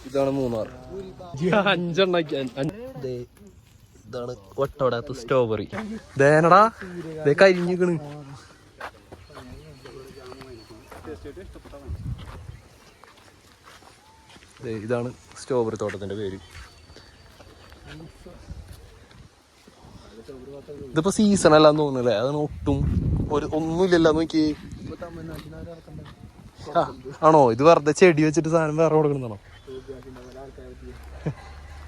ഇതാണ് മൂന്നാർ. 5 ഇതാണ് ഒട്ടോടാത്ത സ്ട്രോബെറി. ദേനടാ ഇതേ കരിഞ്ഞിക്കണ്. ഇതാണ് സ്ട്രോബെറി തോട്ടത്തിന്റെ പേര്. ഇതിപ്പോ സീസൺ അല്ലാന്ന് തോന്നുന്നല്ലേ? അതാണ് ഒട്ടും ഒന്നുമില്ലല്ലോ നോക്കി. ആണോ? ഇത് വെറുതെ ചെടി വെച്ചിട്ട് സാധനം വേറെ കൊടുക്കണതാണോ?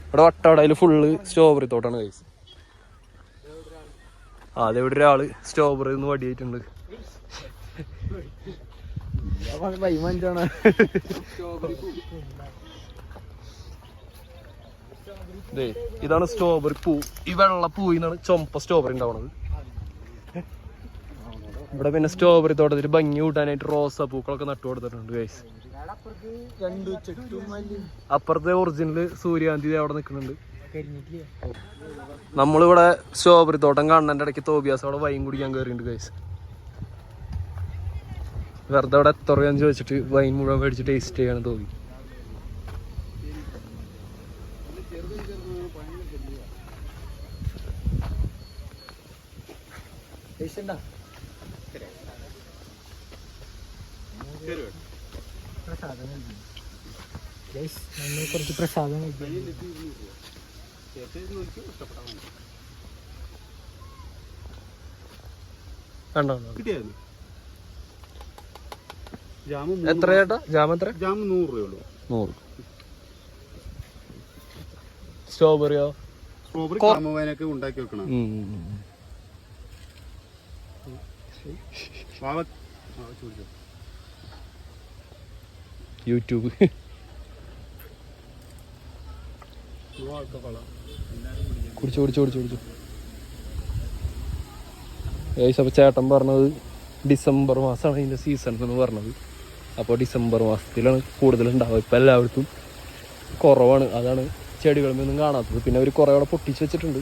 ഇവിടെ വട്ടവടയില് ഫുള്ള് സ്ട്രോബെറി തോട്ടാണ് കഴിച്ചത്. അതെവിടെ ഒരാള് സ്ട്രോബെറി ഒന്ന് വടിയായിട്ടുണ്ട്. ഇതാണ് സ്ട്രോബെറി പൂ. ഈ വെള്ള പൂവിന്നാണ് ചുമപ്പ സ്ട്രോബെറി ഉണ്ടാവണത്. ഇവിടെ പിന്നെ സ്ട്രോബെറി തോട്ടത്തിൽ ഭംഗി കൂട്ടാനായിട്ട് റോസാ പൂക്കളൊക്കെ നട്ടു കൊടുത്തിട്ടുണ്ട് ഗൈസ്. അപ്പുറത്തെ ഒറിജിനല് സൂര്യകാന്തി അവിടെ നിൽക്കുന്നുണ്ട്. നമ്മളിവിടെ സ്ട്രോബെറി തോട്ടം കാണുന്നതിന്റെ ഇടയ്ക്ക് തോബിയാസ് അവിടെ വൈൻ കുടിക്കാൻ കയറിയിട്ടുണ്ട് ഗൈസ്. വെറുതെ അവിടെ എത്ര രൂപയാന്ന് ചോദിച്ചിട്ട് വൈൻ മുഴുവൻ മേടിച്ച് ടേസ്റ്റ് ചെയ്യാണ് തോന്നി. കുറച്ച് പ്രസാദം എത്ര ചേട്ടാ? ജാം എത്ര? ജാം 100 രൂപയുള്ളൂ. 100. സ്ട്രോബെറിയോ? സ്ട്രോബെറി കാമവേനൊക്കെ ഉണ്ടാക്കി വെക്കണം. യൂട്യൂബ് കുടിച്ചു. അപ്പൊ ചേട്ടൻ പറഞ്ഞത് ഡിസംബർ മാസമാണ് ഇതിന്റെ സീസൺ എന്ന് പറഞ്ഞത്. അപ്പോൾ ഡിസംബർ മാസത്തിലാണ് കൂടുതൽ ഉണ്ടാവുക. ഇപ്പം എല്ലായിടത്തും കുറവാണ്. അതാണ് ചെടികളൊന്നും കാണാത്തത്. പിന്നെ അവർ കുറേ അവിടെ പൊട്ടിച്ച് വെച്ചിട്ടുണ്ട്.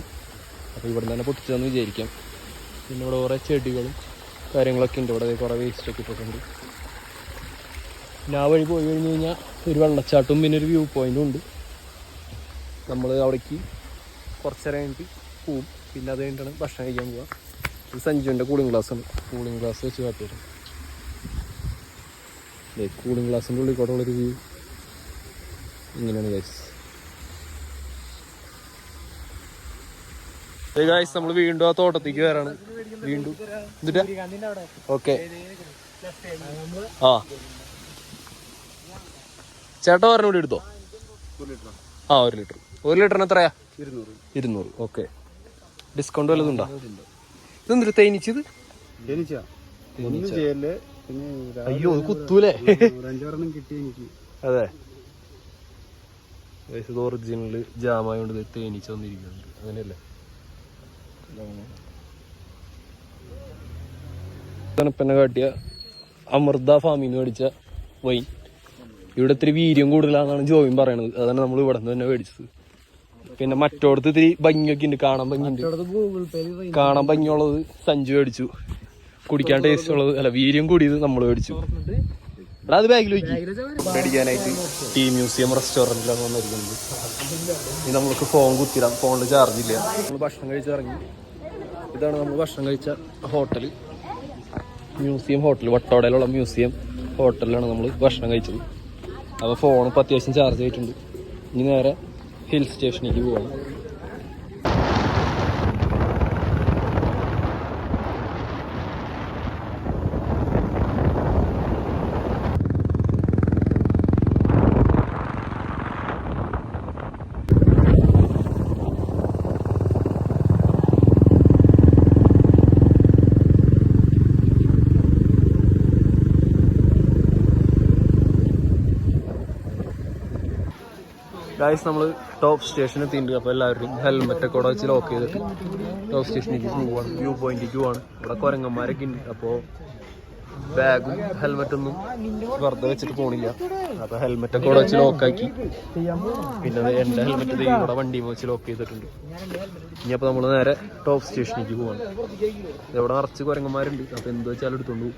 അപ്പോൾ ഇവിടെ തന്നെ പൊട്ടിച്ചതെന്ന് വിചാരിക്കാം. പിന്നെ ഇവിടെ കുറേ ചെടികളും കാര്യങ്ങളൊക്കെ ഉണ്ട്. ഇവിടെ കുറേ വേസ്റ്റൊക്കെ ഇട്ടിട്ടുണ്ട്. പിന്നെ ആ വഴി പോയി കഴിഞ്ഞ് കഴിഞ്ഞാൽ ഒരു വെള്ളച്ചാട്ടവും പിന്നെ ഒരു വ്യൂ പോയിന്റും ഉണ്ട്. നമ്മൾ അവിടേക്ക് കുറച്ചേരം കഴിഞ്ഞിട്ട് പോവും. പിന്നെ അത് കഴിഞ്ഞിട്ടാണ് ഭക്ഷണം കഴിക്കാൻ പോവുക. ഇത് സഞ്ജുവിൻ്റെ കൂളിംഗ് ഗ്ലാസ്സാണ്. കൂളിംഗ് ഗ്ലാസ് വെച്ച് കാട്ടിയിരുന്നു. കൂളിംഗ് ഗ്ലാസിൻ്റെ ഉള്ളിൽ കൂടെ ഉള്ളൊരു വ്യൂ ഇങ്ങനെയാണ് ഗൈസ്. ഗൈസ് നമ്മൾ വീണ്ടും ആ തോട്ടത്തേക്ക് വരാണ്. വീണ്ടും എന്നിട്ടാ ഓക്കെ. ആ ചേട്ടാ പറഞ്ഞ കൂടി എടുത്തോ. 1 ലിറ്റർ. 1 ലിറ്ററിന് എത്രയാ? 200. ഓക്കെ. ഡിസ്കൗണ്ട് വല്ലതുണ്ടോ? ഇതെന്തൊരു തേനീച്ചത്? അയ്യോ അത് കുത്തൂലേ? അതെ ഇത് ഒറിജിനല് ജാമായോണ്ട് തേനീച്ച വന്നിരിക്കുന്നുണ്ട്. അങ്ങനെയല്ലേ? തണുപ്പന്നെ കാട്ടിയ അമൃത ഫാമിന്ന് മേടിച്ച വൈൻ. ഇവിടെ ഇത്തിരി വീര്യം കൂടുതലാണെന്നാണ് ജോയിൻ പറയണത്. അതാണ് നമ്മൾ ഇവിടെ നിന്ന് തന്നെ മേടിച്ചത്. പിന്നെ മറ്റോടത്ത് ഇത്തിരി ഭംഗിയൊക്കെ ഉണ്ട്. കാണാൻ ഭംഗിയുള്ളത് സഞ്ജു മേടിച്ചു. കുടിക്കാൻ ടേസ്റ്റ് ഉള്ളത് അല്ല വീര്യം കൂടിയത് നമ്മൾ മേടിച്ചു. എടാ അത് ബാഗിൽ വയ്ക്കും. മേടിക്കാനായിട്ട് ടീ മ്യൂസിയം റെസ്റ്റോറൻറ്റിലാണ് വന്നിരിക്കുന്നത്. ഇനി നമ്മൾക്ക് ഫോൺ കുത്തിടാം. ഫോണിൽ ചാർജ് ഇല്ല. നമ്മൾ ഭക്ഷണം കഴിച്ചിറങ്ങി. ഇതാണ് നമ്മൾ ഭക്ഷണം കഴിച്ച ഹോട്ടൽ. Museum hotel. വട്ടവടയിലുള്ള മ്യൂസിയം ഹോട്ടലിലാണ് നമ്മൾ ഭക്ഷണം കഴിച്ചത്. അപ്പോൾ ഫോണിപ്പോൾ അത്യാവശ്യം ചാർജ് ആയിട്ടുണ്ട്. ഇനി നേരെ ഹിൽ സ്റ്റേഷനിലേക്ക് പോവാണ്. ഗൈസ് നമ്മൾ ടോപ്പ് സ്റ്റേഷനിൽ എത്തിയിട്ടുണ്ട്. അപ്പോൾ എല്ലാവരും ഹെൽമെറ്റൊക്കെ കൂടെ വെച്ച് ലോക്ക് ചെയ്തിട്ട് ടോപ്പ് സ്റ്റേഷനിലേക്ക് പോവാണ്. വ്യൂ പോയിന്റിലേക്ക് പോവാണ്. ഇവിടെ കുരങ്ങന്മാരൊക്കെ ഉണ്ട്. അപ്പോൾ ബാഗും ഹെൽമെറ്റൊന്നും വെറുതെ വെച്ചിട്ട് പോണില്ല. അപ്പൊ ഹെൽമെറ്റൊക്കെ ഇവിടെ വെച്ച് ലോക്കാക്കി. പിന്നെ എന്റെ ഹെൽമെറ്റ് ഇവിടെ വണ്ടിയിൽ വെച്ച് ലോക്ക് ചെയ്തിട്ടുണ്ട്. ഇനി അപ്പൊ നമ്മള് നേരെ ടോപ്പ് സ്റ്റേഷനിലേക്ക് പോവാണ്. ഇവിടെ നിറച്ച് കുരങ്ങന്മാരുണ്ട്. അപ്പൊ എന്ത് വെച്ചാലും എടുത്തോണ്ട് പോകും.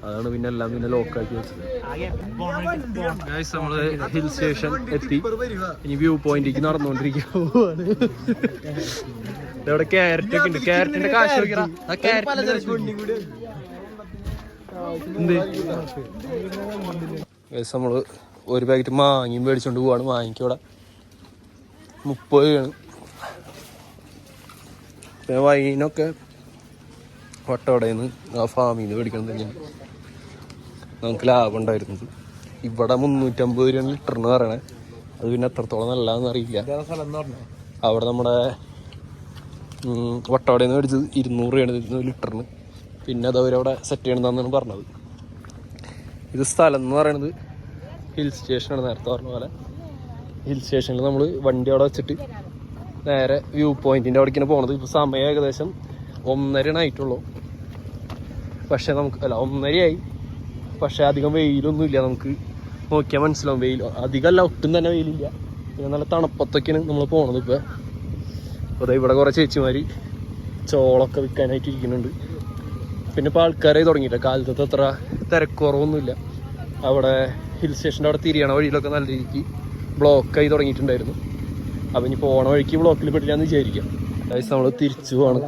അതാണ് പിന്നെ എല്ലാം പിന്നെ ലോക്കാക്കി വെച്ചത്. നമ്മള് ഹിൽ സ്റ്റേഷൻ എത്തി. ഇനി വ്യൂ പോയിന്റിലേക്ക് നടന്നുകൊണ്ടിരിക്കുകയാണ്. ഇവിടെ ക്യാരറ്റ് ഒക്കെ ഉണ്ട്. ക്യാരറ്റിന്റെ കാശ് നമ്മള് ഒരു പാക്കറ്റ് മാങ്ങയും മേടിച്ചോണ്ട് പോവാണ്. മാങ്ങയ്ക്ക് ഇവിടെ 30 രൂപയാണ്. പിന്നെ വൈനൊക്കെ വട്ടവടയിൽ നിന്ന് ആ ഫാമിൽ നിന്ന് മേടിക്കണം തന്നെയാണ് നമുക്ക് ലാഭം ഉണ്ടായിരുന്നത്. ഇവിടെ 350 രൂപയാണ് ലിറ്ററിന് പറയണേ. അത് പിന്നെ എത്രത്തോളം നല്ലതെന്ന് അറിയില്ല. അവിടെ നമ്മുടെ വട്ടവടയിൽ നിന്ന് മേടിച്ചത് 200 രൂപയാണ് ലിറ്ററിന്. പിന്നെ അത് അവരവിടെ സെറ്റ് ചെയ്യണമെന്നാണ് പറഞ്ഞത്. ഇത് സ്ഥലം എന്ന് പറയുന്നത് ഹിൽ സ്റ്റേഷനാണ്. നേരത്തെ പറഞ്ഞ പോലെ ഹിൽ സ്റ്റേഷനിൽ നമ്മൾ വണ്ടി അവിടെ വെച്ചിട്ട് നേരെ വ്യൂ പോയിന്റിൻ്റെ അവിടേക്കാണ് പോണത്. ഇപ്പോൾ സമയം ഏകദേശം 1:30 ആയിട്ടുള്ളൂ. പക്ഷേ നമുക്ക് 1:30 പക്ഷേ അധികം വെയിലൊന്നുമില്ല. നമുക്ക് നോക്കിയാൽ മനസ്സിലാവും. വെയിൽ അധികമല്ല, ഒട്ടും തന്നെ വെയിലില്ല. പിന്നെ നല്ല തണുപ്പത്തൊക്കെയാണ് നമ്മൾ പോണത്. ഇപ്പോൾ അപ്പോൾ ഇവിടെ കുറേ ചേച്ചിമാർ ചോളൊക്കെ വിൽക്കാനായിട്ട് ഇരിക്കുന്നുണ്ട്. പിന്നെ ഇപ്പോൾ ആൾക്കാരായി തുടങ്ങിയില്ല. കാലത്തത്തെ അത്ര തിരക്കുറവൊന്നുമില്ല. അവിടെ ഹിൽ സ്റ്റേഷൻ്റെ അവിടെ തിരിയണ വഴിയിലൊക്കെ നല്ല രീതിക്ക് ബ്ലോക്കായി തുടങ്ങിയിട്ടുണ്ടായിരുന്നു. അപ്പം ഇനി പോണ വഴിക്ക് ബ്ലോക്കിൽ പെട്ടില്ലാന്ന് വിചാരിക്കാം. അതായത് നമ്മൾ തിരിച്ചു പോകണം.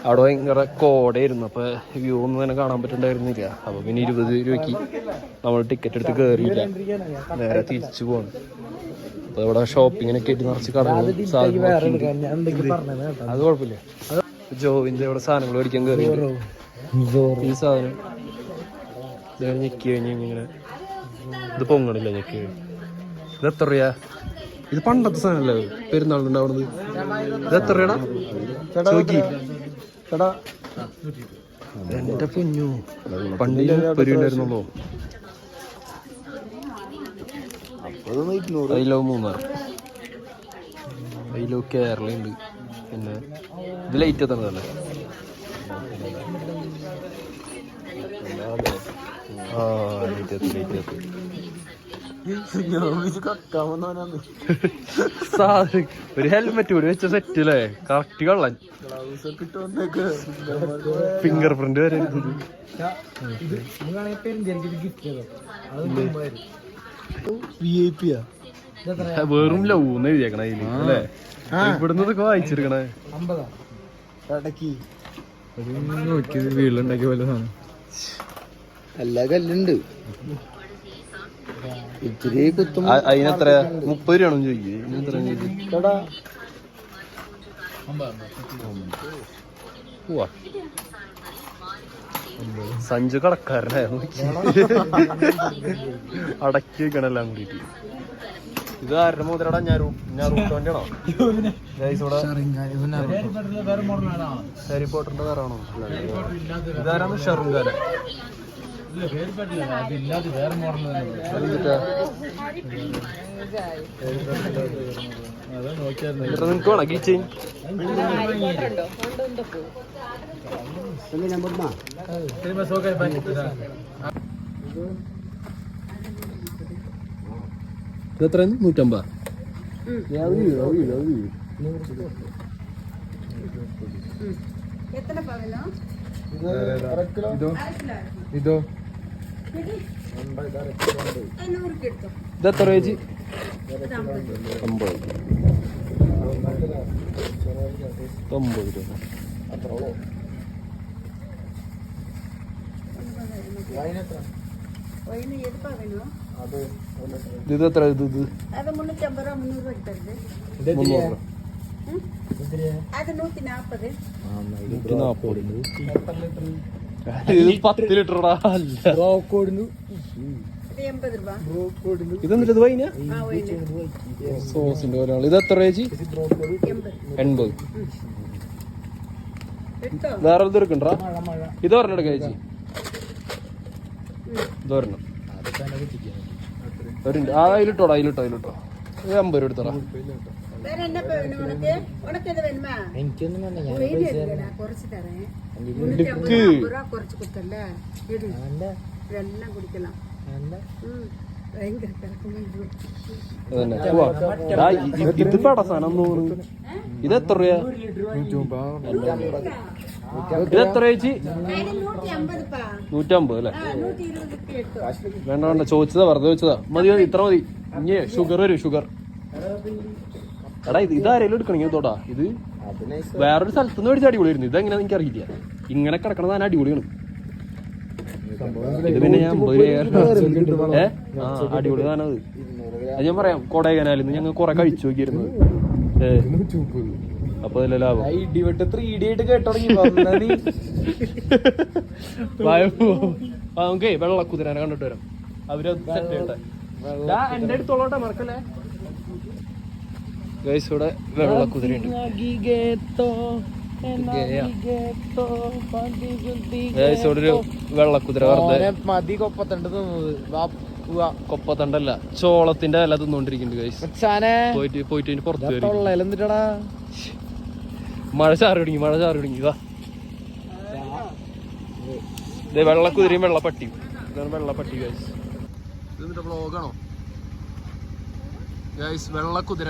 അവിടെ ഭയങ്കര കോടയായിരുന്നു. അപ്പോൾ വ്യൂ ഒന്നും തന്നെ കാണാൻ പറ്റുന്നുണ്ടായിരുന്നില്ല. അപ്പോൾ പിന്നെ 20 രൂപയ്ക്ക് നമ്മൾ ടിക്കറ്റ് എടുത്ത് കയറിയില്ല. നേരെ തിരിച്ചു പോകണം. അപ്പോൾ ഇവിടെ ഷോപ്പിങ്ങിനൊക്കെ ആയിട്ട് നിറച്ച് കടകളും സാധനങ്ങളും. അത് കുഴപ്പമില്ല. ജോവിൻ്റെ ഇവിടെ സാധനങ്ങൾ മേടിക്കാൻ കയറി. ഈ സാധനം ഞെക്കി കഴിഞ്ഞ് ഇങ്ങനെ ഇത് പൊങ്ങണില്ല. ഞെക്കി ഇത് എത്ര രൂപ? ഇത് പണ്ടത്തെ സാധനമല്ലേ പെരുന്നാളുണ്ടാവുന്നത്? ഇത് എത്ര രൂപടാ ചോദിക്കി? എന്റെ പൊന്നു, പണ്ട് 30 രൂപ ഉണ്ടായിരുന്നുള്ളൂ. അതിലോ 3 അതിലോ കേരള ഉണ്ട്. പിന്നെ ഇത് ലൈറ്റ് എത്തണതല്ലേ? ആ ലൈറ്റ് എത്തി. ഒരു ഹെൽമെറ്റ് കൂടി വെച്ച സെറ്റ് അല്ലേ? കറക്റ്റ് കള്ളൻ. ഫിംഗർ പ്രിന്റ് വരെ വെറും ലവ്ന്ന് എഴുതിയേക്കണ അതില് അല്ലേ? ഇവിടുന്നതൊക്കെ വായിച്ചെടുക്കണേ. നോക്കിയത് വീട്ടിലുണ്ടാക്കിയ പോലെ സാധനം. എല്ലാ കല്ലുണ്ട്. അതിനെത്ര 30 രൂപയാണോ ചോദിക്കുക? സഞ്ജു കടക്കാരനെ അടക്കി വെക്കണെല്ലാം കൂടിയിട്ട്. ഇത് ആരുടെ മുതലടാ? ഞാറൂട്ടോന്റെ ആണോ? ഹാരി പോട്ടറിന്റെ വേറാണോ? ഇതാരാണ്? ഷെറുങ്കാരൻ. നിനക്ക് വേണം കീച്ചെയിൻ? ഇതെത്ര? 150. ഇതോ ഇതെത്ര ചേച്ചി? 50 രൂപ. ഇത് എത്ര? ഇത് 300. ഇത് 10 ലിറ്ററടാ. ഇതെന്നിട്ട് ഇത് വൈന സോസിന്റെ ഒരാൾ. ഇത് എത്ര ചേച്ചി? 80. വേറെ ഇത് എടുക്കണ്ടാ? ഇത് ഒരെണ്ണം എടുക്ക ചേച്ചി. ഇതൊരെണ്ണം അതിലിട്ടോ. ഇത് 50 രൂപ എടുത്തടാ. എനിക്കൊന്നും വേണ്ട ഞാൻ കുറച്ച് തരേ കുറച്ച് കുത്തല്ലേ ഇതെല്ലാം കുടിക്കണം ഭയങ്കര ഇത് പടസാനം തോന്നുന്നു. ഇത് എത്ര രൂപ? ഇത് എത്ര ചേച്ചി? 150 അല്ലേ? വേണ്ട വേണ്ട, ചോദിച്ചതാ, വെറുതെ ചോദിച്ചതാ. മതി മതി, ഇത്ര മതി. ഇനി ഷുഗർ വരും, ഷുഗർ. എടാ ഇതാരേലും എടുക്കണെങ്കിൽ തോട്ടാ. ഇത് വേറൊരു സ്ഥലത്തുനിന്ന് മേടിച്ച അടിപൊളിയായിരുന്നു. ഇതെങ്ങനെയാന്ന് എനിക്ക് അറിയില്ല. ഇങ്ങനെ കിടക്കണ സാധനം അടിപൊളിയാണ്. ഇത് പിന്നെ ഞാൻ അടിപൊളി സാധനം അത്. അത് ഞാൻ പറയാം, കൊടൈക്കനാലിൽ നിന്ന് ഞങ്ങൾ കൊറേ കഴിച്ചു നോക്കിയിരുന്നത്. അപ്പൊ അതിലെ ലാഭം ഇടിവെട്ട് 3D ആയിട്ട് കേട്ടോടങ്ങി. നമുക്കേ വെള്ളക്കുതിരനെ കണ്ടിട്ട് വരാം. അവര് സെറ്റ് ചെയ്യട്ടെ. എന്റെ അടുത്തോളട്ടെ, മറക്കല്ലേ ഗൈസ്. ഇവിടെ വെള്ളക്കുതിരയുണ്ട്. ഗൈസ് ഇവിടെ ഒരു വെള്ളക്കുതിര വെറുതെ മതി കൊപ്പത്തണ്ട് തിന്നത്. കൊപ്പത്തണ്ടല്ല, ചോളത്തിന്റെ ഇല തിന്നോണ്ടിരിക്കുന്നുണ്ട് ഗൈസ്. പോയിട്ട് പുറത്ത് എന്നിട്ടടാ മഴ ചാറി തുടങ്ങി. ഇതാ വെള്ളക്കുതിരയും വെള്ളപ്പട്ടിയും. ഇതാണ് വെള്ളപ്പട്ടി ഗൈസ്. ഇത് വ്ളോഗാണോ ഗൈസ്? വെള്ളക്കുതിര,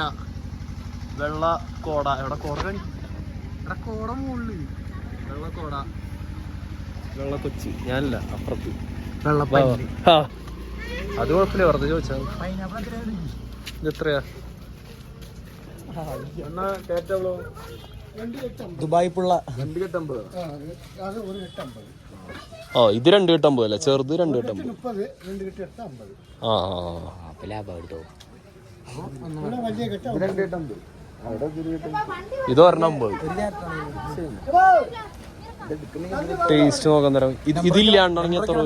വെള്ള കോട. എവിടെ കോട കാണി? എവിടെ കോട? മുകളിൽ വെള്ളക്കോട, വെള്ള കൊച്ചി. ഞാനില്ല, അപ്പുറത്ത് അത് കുഴപ്പമില്ല, വെറുതെ ചോദിച്ചാ. ഇത് എത്രയാ? ദുബായ് പുള്ള ആ, ഇത് 2 കെട്ട് 50 അല്ലേ? ചെറുത് 2 കെട്ട് 50. ആ ഇത് 150. ടേസ്റ്റ് നോക്കാൻ തരാം. ഇതില്ലാണ്ടാണെങ്കിൽ എത്ര?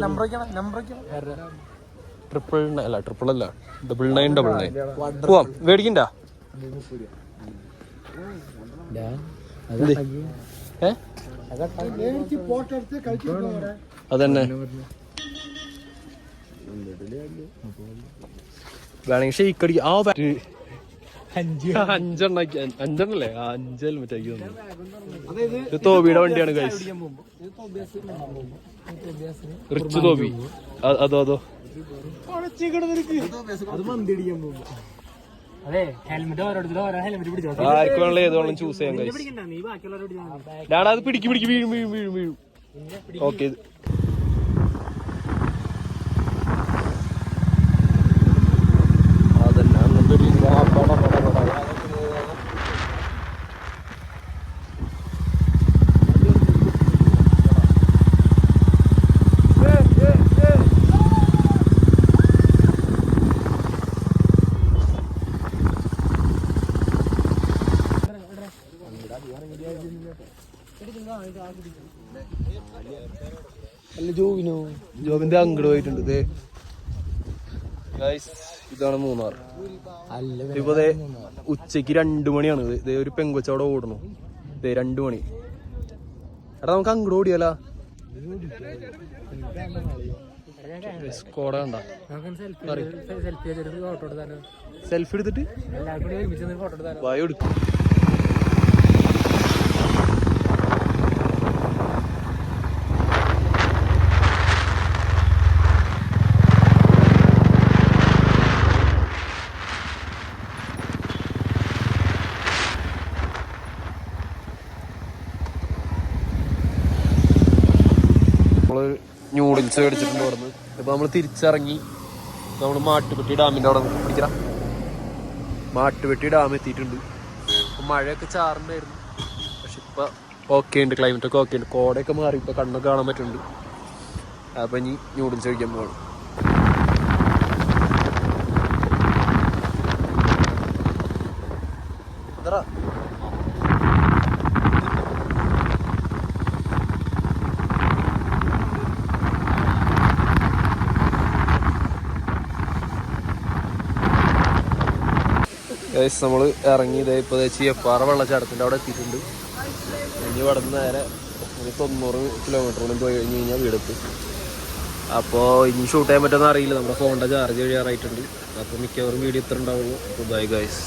ട്രിപ്പിൾ അല്ല, 999. പോവാം, മേടിക്കണ്ട. അതന്നെ വേണമെങ്കിൽ ഷെയ്ക്ക് അടിക്കാം. ആ ബാറ്റ് 5 മറ്റാക്കി തന്നു. തോബിയുടെ വണ്ടിയാണ് ഗൈസ്. റിച്ച് തോബി. അതോ ആർക്ക് വേണല്ലോ ഏത് വേണം ചൂസ് ചെയ്യാൻ ഗൈസ്. ഡാഡാ അത് പിടിക്ക് വീഴും. ഓക്കെ, അതന്നെ അങ്ങനത്തെ ഒരു ജോബിന്റെ അങ്ങോട്ട് പോയിട്ടുണ്ട്. ഇതാണ് മൂന്നാർ. ഇപ്പൊ ഉച്ചക്ക് 2 മണിയാണ്. ഇതേ ഒരു പെങ്കൊച്ചവിടെ ഓടണു. 2 മണി. എടാ നമുക്ക് അങ്ങോട്ട് ഓടിയാലോ? സ്കോഡ കണ്ട സെൽഫി എടുത്തിട്ട് വായ എടുക്കും. ന്യൂഡിൽസ് മേടിച്ചിട്ടുണ്ട് അവിടെ നിന്ന്. ഇപ്പൊ നമ്മള് തിരിച്ചിറങ്ങി നമ്മള് മാട്ടുപ്പെട്ടി ഡാമിന്റെ അവിടെ പിടിക്കണം. മാട്ടുപ്പെട്ടി ഡാം എത്തിയിട്ടുണ്ട്. മഴയൊക്കെ ചാറുണ്ടായിരുന്നു, പക്ഷെ ഇപ്പൊ ഓക്കെ ഉണ്ട്, ക്ലൈമറ്റ് ഒക്കെ ഓക്കെ ഉണ്ട്. കോടയൊക്കെ മാറി, ഇപ്പൊ കണ്ണൊക്കെ കാണാൻ പറ്റുന്നുണ്ട്. അപ്പൊ ഇനി ന്യൂഡിൽസ് കഴിക്കാൻ പോകണം. എന്താ നമ്മള് ഇറങ്ങി ഇപ്പൊ ചീയപ്പാറ വെള്ളച്ചാട്ടത്തിന്റെ അവിടെ എത്തിയിട്ടുണ്ട്. ഇനി ഇവിടെ നിന്ന് നേരെ 90 കിലോമീറ്ററോളം പോയി കഴിഞ്ഞ് കഴിഞ്ഞാൽ വീടെത്തും. അപ്പോൾ ഇനി ഷൂട്ട് ചെയ്യാൻ പറ്റുമെന്ന് അറിയില്ല. നമ്മുടെ ഫോണിന്റെ ചാർജ് കഴിയാറായിട്ടുണ്ട്. അപ്പോൾ മിക്കവാറും വീഡിയോ ഇത്ര ഉണ്ടാവുള്ളൂ. Bye guys.